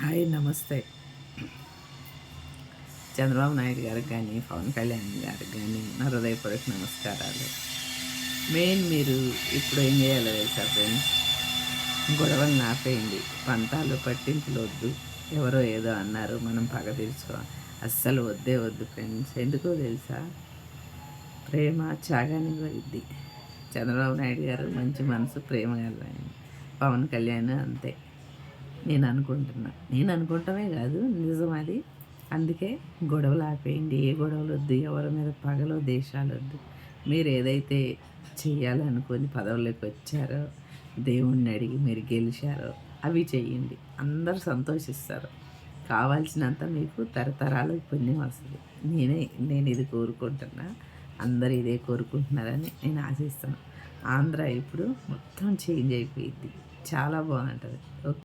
Hi నమస్తే. చంద్రబాబు నాయుడు గారికి కానీ, పవన్ కళ్యాణ్ గారికి కానీ నా హృదయపూర్వక నమస్కారాలు. మెయిన్ మీరు ఇప్పుడు ఏం చేయాలో తెలుసా ఫ్రెండ్స్? గొడవలు ఆపేయండి. పంతాలు పట్టింపులు వద్దు. ఎవరో ఏదో అన్నారు మనం పగ తీర్చుకోవాలి, అస్సలు వద్దే వద్దు ఫ్రెండ్స్. ఎందుకో తెలుసా? ప్రేమ త్యాగాన్ని కోరిద్ది. చంద్రబాబు నాయుడు గారు మంచి మనసు, ప్రేమ గల ఆయన. పవన్ కళ్యాణ్ అంతే. నేను అనుకుంటమే కాదు, నిజం అది. అందుకే గొడవలు ఆపేయండి. ఏ గొడవలు వద్దు, ఎవరి మీద పగలు దేశాలు వద్దు. మీరు ఏదైతే చేయాలనుకొని పదవుల్లోకి వచ్చారో, దేవుణ్ణి అడిగి మీరు గెలిచారో అవి చెయ్యండి. అందరూ సంతోషిస్తారు. కావాల్సినంత మీకు తరతరాలకు పుణ్యం వస్తుంది. నేను ఇది కోరుకుంటున్నా. అందరూ ఇదే కోరుకుంటున్నారని నేను ఆశిస్తాను. ఆంధ్ర ఇప్పుడు మొత్తం చేంజ్ అయిపోయింది. చాలా బాగుంటుంది. ఓకే.